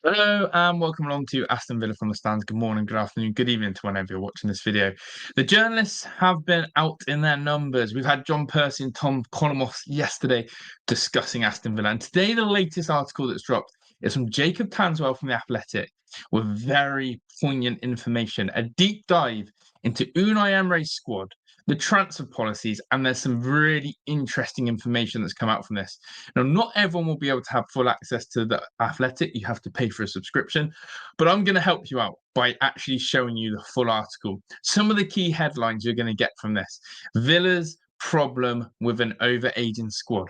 Hello and welcome along to Aston Villa from the stands. Good morning, good afternoon, good evening to whenever you're watching this video. The journalists have been out in their numbers. We've had John Percy and Tom Colomoth yesterday discussing Aston Villa. And today, the latest article that's dropped is from Jacob Tanswell from The Athletic with very poignant information, a deep dive into Unai Emery's squad, the transfer policies, and there's some really interesting information that's come out from this. Now, not everyone will be able to have full access to The Athletic. You have to pay for a subscription, but I'm going to help you out by actually showing you the full article. Some of the key headlines you're going to get from this: Villa's problem with an over-aging squad,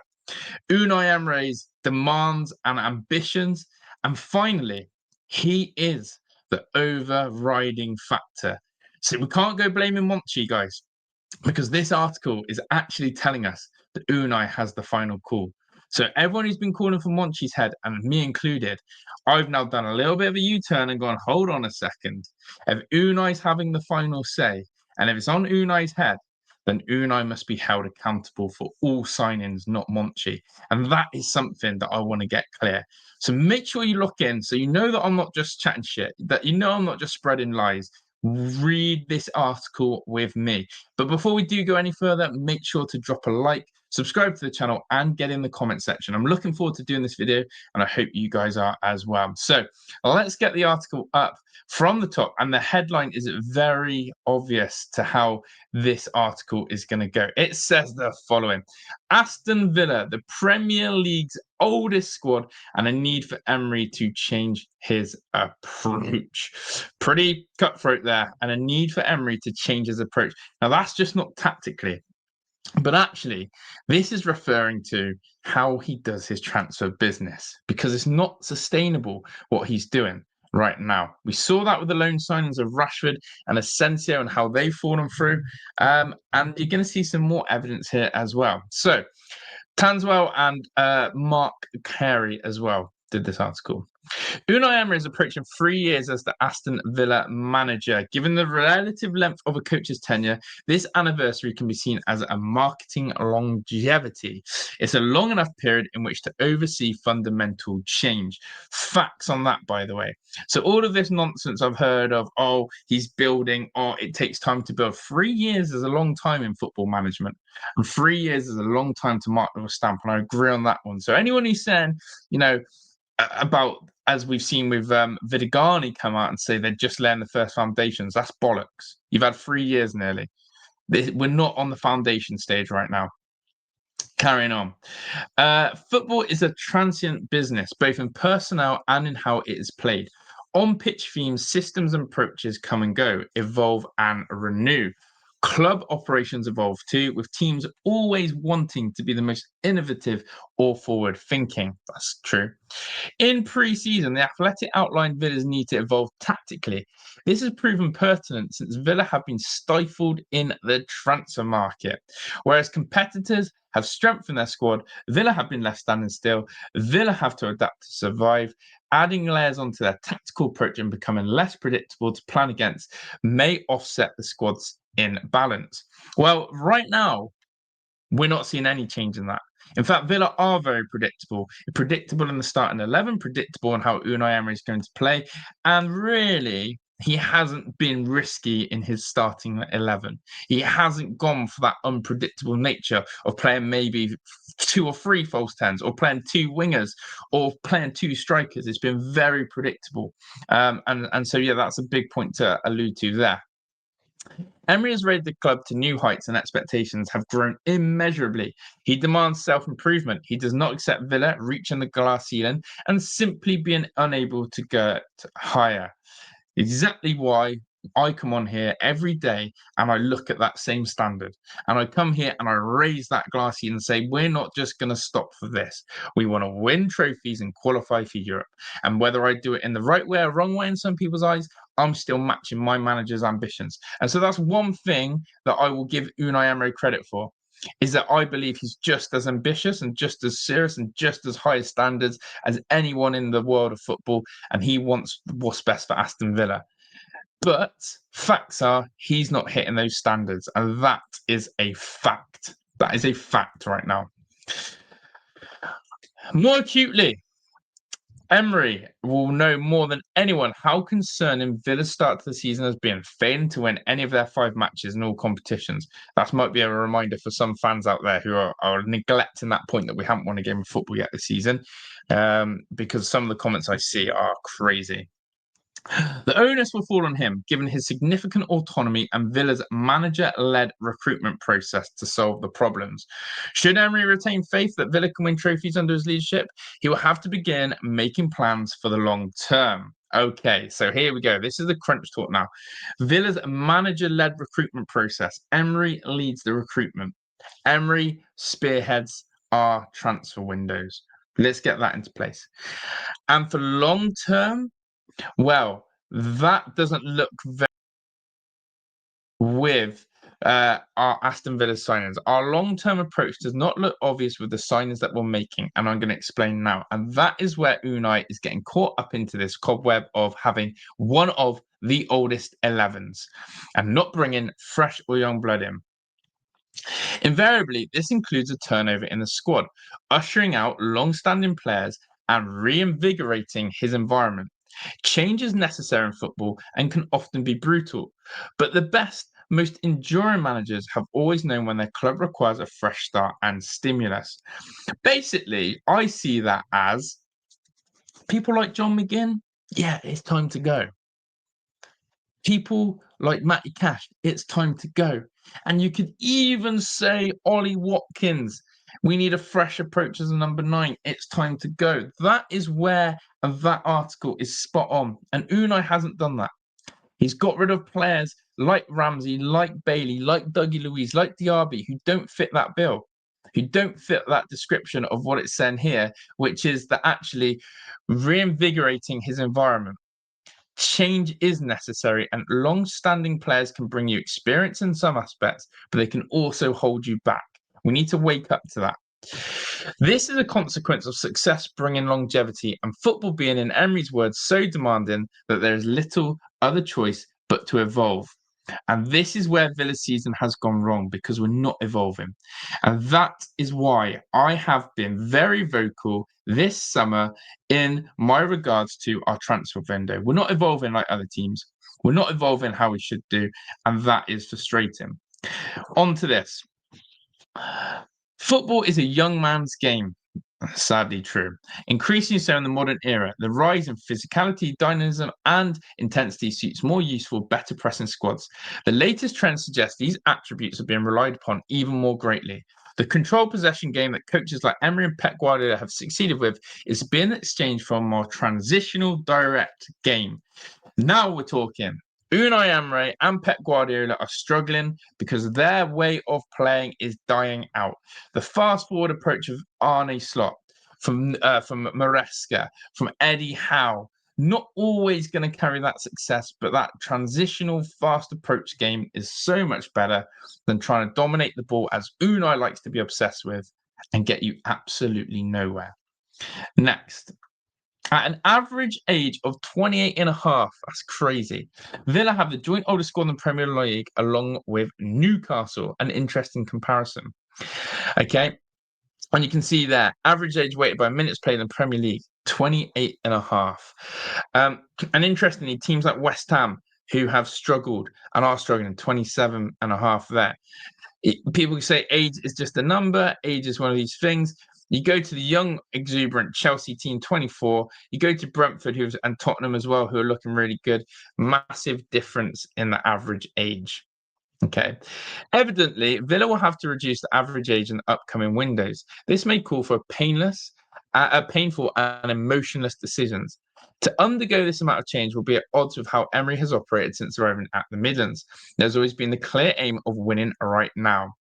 Unai Emery's demands and ambitions, and finally, he is the overriding factor. So we can't go blaming Monchi, guys, because this article is actually telling us that Unai has the final call. So everyone who's been calling for Monchi's head, and me included, I've now done a little bit of a U-turn and gone, hold on a second. If Unai's having the final say, and if it's on Unai's head, then Unai must be held accountable for all signings, not Monchi. And that is something that I want to get clear. So make sure you look in so you know that I'm not just chatting shit, that you know I'm not just spreading lies. Read this article with me. But before we do go any further, make sure to drop a like, subscribe to the channel, and get in the comment section. I'm looking forward to doing this video, and I hope you guys are as well. So let's get the article up from the top. And the headline is very obvious to how this article is going to go. It says the following: Aston Villa, the Premier League's oldest squad, and a need for Emery to change his approach. Pretty cutthroat there, and a need for Emery to change his approach. Now, that's just not tactically, but actually, this is referring to how he does his transfer business, because it's not sustainable what he's doing right now. We saw that with the loan signings of Rashford and Asensio and how they've fallen through. And you're going to see some more evidence here as well. So, Tanswell and Mark Carey as well did this article. Unai Emery is approaching 3 years as the Aston Villa manager. Given the relative length of a coach's tenure, this anniversary can be seen as a marketing longevity. It's a long enough period in which to oversee fundamental change. Facts on that, by the way. So all of this nonsense I've heard of, oh, he's building, oh, it takes time to build. 3 years is a long time in football management. And 3 years is a long time to mark with a stamp. And I agree on that one. So anyone who's saying, about, as we've seen with Vidigani come out and say they're just laying the first foundations, that's bollocks. You've had 3 years nearly. We're not on the foundation stage right now. Carrying on. Football is a transient business, both in personnel and in how it is played. On-pitch themes, systems and approaches come and go, evolve and renew. Club operations evolve too, with teams always wanting to be the most innovative or forward thinking. That's true. In pre-season, the Athletic outlined Villa's need to evolve tactically. This has proven pertinent since Villa have been stifled in the transfer market. Whereas competitors have strengthened their squad, Villa have been left standing still. Villa have to adapt to survive. Adding layers onto their tactical approach and becoming less predictable to plan against may offset the squad's imbalance. Well, right now, we're not seeing any change in that. In fact, Villa are very predictable. Predictable in the starting 11, predictable in how Unai Emery is going to play. And really, he hasn't been risky in his starting 11. He hasn't gone for that unpredictable nature of playing maybe 2 or 3 false tens, or playing 2 wingers, or playing 2 strikers. It's been very predictable. And so, yeah, that's a big point to allude to there. Emery has raised the club to new heights, and expectations have grown immeasurably. He demands self-improvement. He does not accept Villa reaching the glass ceiling and simply being unable to get higher. Exactly why I come on here every day and I look at that same standard. And I come here and I raise that glass ceiling and say, we're not just going to stop for this. We want to win trophies and qualify for Europe. And whether I do it in the right way or wrong way in some people's eyes, I'm still matching my manager's ambitions. And so that's one thing that I will give Unai Emery credit for, is that I believe he's just as ambitious and just as serious and just as high standards as anyone in the world of football. And he wants what's best for Aston Villa. But facts are he's not hitting those standards. And that is a fact. That is a fact right now. More acutely, Emery will know more than anyone how concerning Villa's start to the season has been, failing to win any of their 5 matches in all competitions. That might be a reminder for some fans out there who are neglecting that point that we haven't won a game of football yet this season, because some of the comments I see are crazy. The onus will fall on him, given his significant autonomy and Villa's manager-led recruitment process to solve the problems. Should Emery retain faith that Villa can win trophies under his leadership, he will have to begin making plans for the long term. Okay, so here we go. This is the crunch talk now. Villa's manager-led recruitment process. Emery leads the recruitment. Emery spearheads our transfer windows. Let's get that into place. And for long term, well, that doesn't look very with our Aston Villa signings. Our long-term approach does not look obvious with the signings that we're making, and I'm going to explain now. And that is where Unai is getting caught up into this cobweb of having one of the oldest 11s and not bringing fresh or young blood in. Invariably, this includes a turnover in the squad, ushering out long-standing players and reinvigorating his environment. Change is necessary in football and can often be brutal, but the best, most enduring managers have always known when their club requires a fresh start and stimulus. Basically, I see that as people like John McGinn, yeah, it's time to go. People like Matty Cash, it's time to go. And you could even say Ollie Watkins, we need a fresh approach as a number 9. It's time to go. That is where that article is spot on. And Unai hasn't done that. He's got rid of players like Ramsey, like Bailey, like Dougie Luiz, like Diaby, who don't fit that bill, who don't fit that description of what it's saying here, which is that actually reinvigorating his environment. Change is necessary, and long-standing players can bring you experience in some aspects, but they can also hold you back. We need to wake up to that. This is a consequence of success bringing longevity, and football being, in Emery's words, so demanding that there is little other choice but to evolve. And this is where Villa's season has gone wrong, because we're not evolving. And that is why I have been very vocal this summer in my regards to our transfer window. We're not evolving like other teams. We're not evolving how we should do. And that is frustrating. On to this. Football is a young man's game. Sadly true. Increasingly so in the modern era, the rise in physicality, dynamism, and intensity suits more useful, better pressing squads. The latest trends suggest these attributes are being relied upon even more greatly. The controlled possession game that coaches like Emery and Pep Guardiola have succeeded with is being exchanged for a more transitional, direct game. Now we're talking. Unai Emery and Pep Guardiola are struggling because their way of playing is dying out. The fast-forward approach of Arne Slot, from Maresca, from Eddie Howe, not always going to carry that success, but that transitional, fast approach game is so much better than trying to dominate the ball, as Unai likes to be obsessed with, and get you absolutely nowhere. Next. At an average age of 28 and a half, that's crazy. Villa have the joint oldest squad in the Premier League along with Newcastle, an interesting comparison. Okay, and you can see there, average age weighted by minutes played in the Premier League, 28 and a half. And interestingly, teams like West Ham, who have struggled and are struggling, 27 and a half there. People say age is just a number, age is one of these things. You go to the young, exuberant Chelsea team, 24. You go to Brentford and Tottenham as well, who are looking really good. Massive difference in the average age. Okay. Evidently, Villa will have to reduce the average age in the upcoming windows. This may call for painful and emotionless decisions. To undergo this amount of change will be at odds with how Emery has operated since arriving at the Midlands. There's always been the clear aim of winning right now.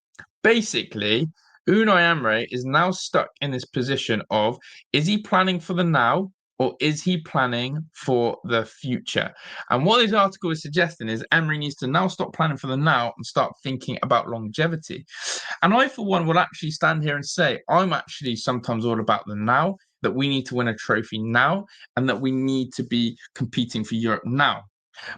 Basically, Unai Emery is now stuck in this position of, is he planning for the now or is he planning for the future? And what this article is suggesting is Emery needs to now stop planning for the now and start thinking about longevity. And I, for one, will actually stand here and say, I'm actually sometimes all about the now, that we need to win a trophy now and that we need to be competing for Europe now.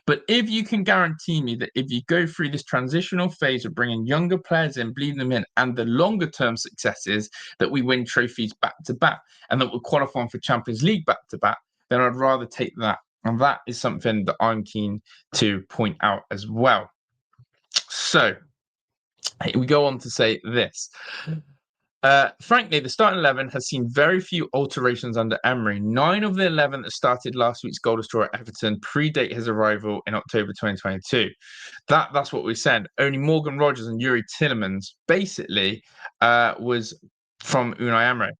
But if you can guarantee me that if you go through this transitional phase of bringing younger players in, bleeding them in, and the longer term success is that we win trophies back to back and that we're qualifying for Champions League back to back, then I'd rather take that. And that is something that I'm keen to point out as well. So we go on to say this. Frankly, the starting 11 has seen very few alterations under Emery. 9 of the 11 that started last week's goal destroyer at Everton predate his arrival in October 2022. That's what we said. Only Morgan Rogers and Yuri Tillemans basically was from Unai Emery.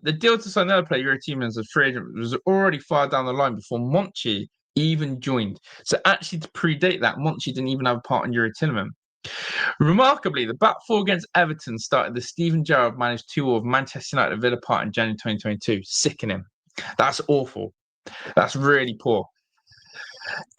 The deal to sign the other player, Yuri Tillemans, as free agent, was already far down the line before Monchi even joined. So actually, to predate that, Monchi didn't even have a part in Yuri Tillemans. Remarkably, the back four against Everton started the Steven Gerrard managed 2-2 of Manchester United Villa part in January 2022. Sickening. That's awful. That's really poor.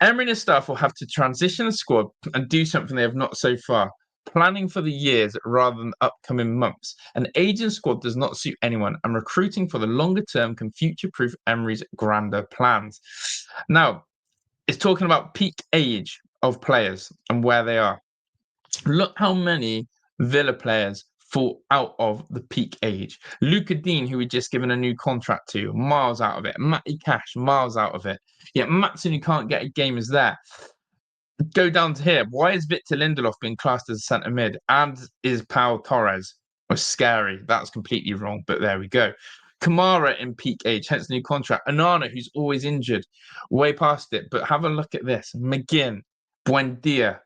Emery and his staff will have to transition the squad and do something they have not so far, planning for the years rather than upcoming months. An aging squad does not suit anyone, and recruiting for the longer term can future-proof Emery's grander plans. Now, it's talking about peak age of players and where they are. Look how many Villa players fall out of the peak age. Luca Dean, who we just given a new contract to, miles out of it. Matty Cash, miles out of it. Yet Matson, who can't get a game, is there. Go down to here. Why is Victor Lindelof being classed as a centre mid? And is Pau Torres? Was scary. That's completely wrong, but there we go. Kamara in peak age, hence new contract. Onana, who's always injured, way past it. But have a look at this. McGinn, Buendia,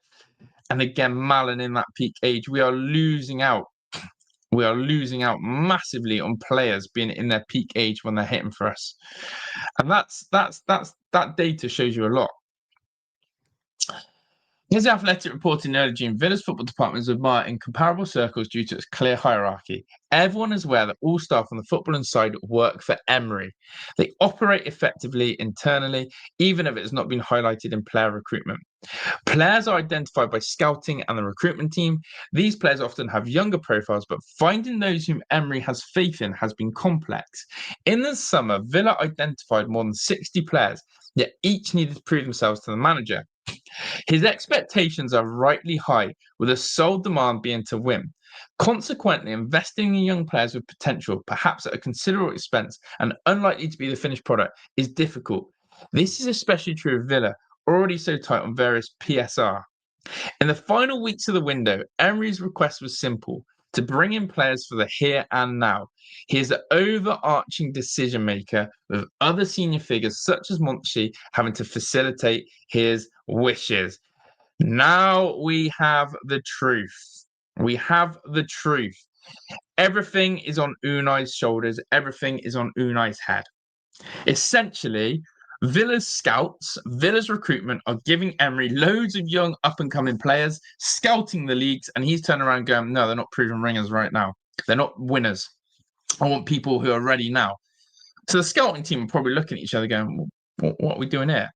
and again, Malen in that peak age. We are losing out. We are losing out massively on players being in their peak age when they're hitting for us. And that data shows you a lot. As the Athletic reported in early June, Villa's football department is admired in comparable circles due to its clear hierarchy. Everyone is aware that all staff on the footballing side work for Emery. They operate effectively internally, even if it has not been highlighted in player recruitment. Players are identified by scouting and the recruitment team. These players often have younger profiles, but finding those whom Emery has faith in has been complex. In the summer, Villa identified more than 60 players, yet each needed to prove themselves to the manager. His expectations are rightly high, with a sole demand being to win. Consequently, investing in young players with potential, perhaps at a considerable expense and unlikely to be the finished product, is difficult. This is especially true of Villa, already so tight on various PSR. In the final weeks of the window, Emery's request was simple: to bring in players for the here and now. He is the overarching decision maker, with other senior figures such as Monchi having to facilitate his wishes. Now we have the truth. We have the truth. Everything is on Unai's shoulders. Everything is on Unai's head. Essentially, Villa's scouts, Villa's recruitment are giving Emery loads of young up-and-coming players, scouting the leagues, and he's turning around going, no, they're not proven ringers right now. They're not winners. I want people who are ready now. So the scouting team are probably looking at each other going, what are we doing here?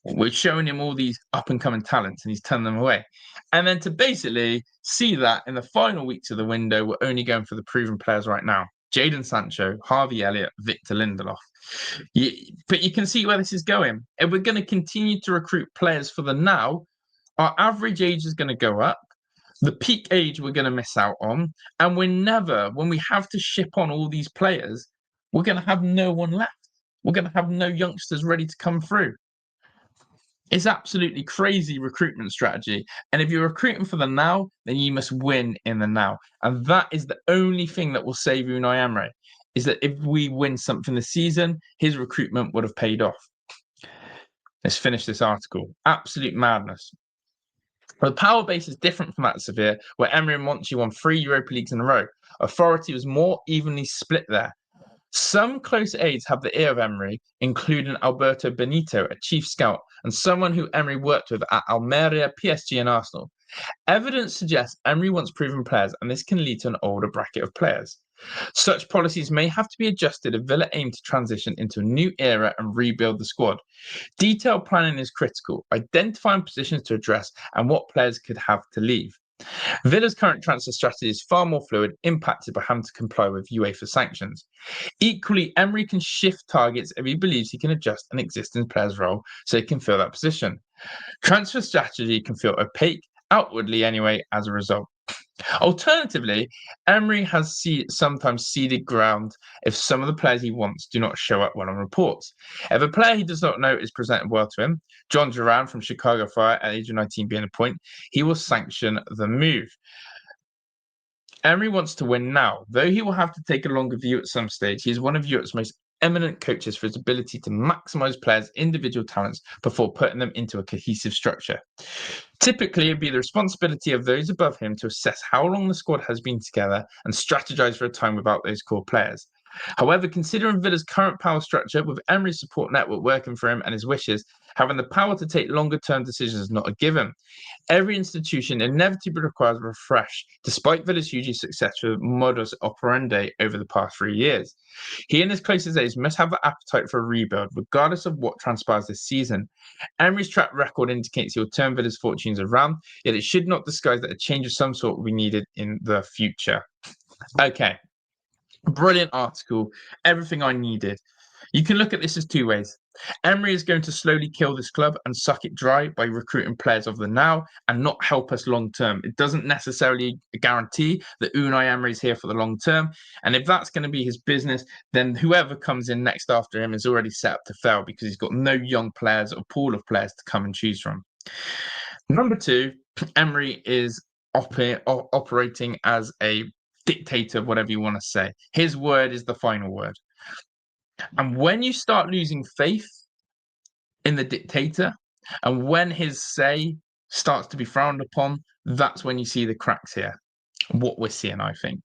We're showing him all these up-and-coming talents, and he's turning them away. And then to basically see that in the final weeks of the window, we're only going for the proven players right now. Jadon Sancho, Harvey Elliott, Victor Lindelof. But you can see where this is going. If we're going to continue to recruit players for the now, our average age is going to go up. The peak age we're going to miss out on. And when we have to ship on all these players, we're going to have no one left. We're going to have no youngsters ready to come through. It's absolutely crazy recruitment strategy. And if you're recruiting for the now, then you must win in the now. And that is the only thing that will save Unai Emery, is that if we win something this season, his recruitment would have paid off. Let's finish this article. Absolute madness. But the power base is different from that of Sevilla, where Emery and Monchi won 3 Europa Leagues in a row. Authority was more evenly split there. Some close aides have the ear of Emery, including Alberto Benito, a chief scout, and someone who Emery worked with at Almeria, PSG, and Arsenal. Evidence suggests Emery wants proven players, and this can lead to an older bracket of players. Such policies may have to be adjusted if Villa aim to transition into a new era and rebuild the squad. Detailed planning is critical, identifying positions to address and what players could have to leave. Villa's current transfer strategy is far more fluid, impacted by having to comply with UEFA sanctions. Equally, Emery can shift targets if he believes he can adjust an existing player's role so he can fill that position. Transfer strategy can feel opaque, outwardly anyway, as a result. Alternatively, Emery has sometimes ceded ground if some of the players he wants do not show up well on reports. If a player he does not know is presented well to him, John Duran from Chicago Fire at age of 19 being a point, he will sanction the move. Emery wants to win now, though he will have to take a longer view at some stage. He is one of Europe's most eminent coaches for his ability to maximize players' individual talents before putting them into a cohesive structure. Typically, it'd be the responsibility of those above him to assess how long the squad has been together and strategize for a time without those core players. However, considering Villa's current power structure, with Emery's support network working for him and his wishes, having the power to take longer term decisions is not a given. Every institution inevitably requires a refresh, despite Villa's hugely successful modus operandi over the past 3 years. He and his closest aides must have the appetite for a rebuild, regardless of what transpires this season. Emery's track record indicates he will turn Villa's fortunes around, yet it should not disguise that a change of some sort will be needed in the future. Okay, brilliant article, everything I needed. You can look at this as two ways. Emery is going to slowly kill this club and suck it dry by recruiting players of the now and not help us long term. It doesn't necessarily guarantee that Unai Emery is here for the long term. And if that's going to be his business, then whoever comes in next after him is already set up to fail because he's got no young players or pool of players to come and choose from. Number two, Emery is operating as a dictator, whatever you want to say. His word is the final word. And when you start losing faith in the dictator, and when his say starts to be frowned upon, that's when you see the cracks here. What we're seeing, I think.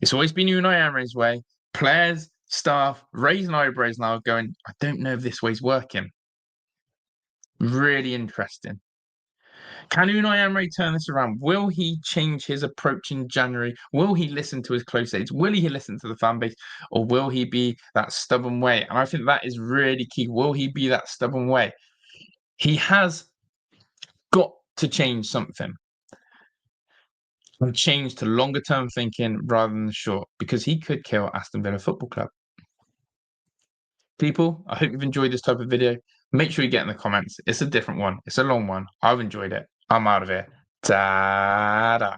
It's always been Unai Emery's way. Players, staff, raising eyebrows now going, I don't know if this way's working. Really interesting. Can Unai Emery turn this around? Will he change his approach in January? Will he listen to his close aides? Will he listen to the fan base? Or will he be that stubborn way? And I think that is really key. Will he be that stubborn way? He has got to change something and change to longer term thinking rather than short, because he could kill Aston Villa Football Club. People, I hope you've enjoyed this type of video. Make sure you get in the comments. It's a different one. It's a long one. I've enjoyed it. I'm out of here. Ta-da.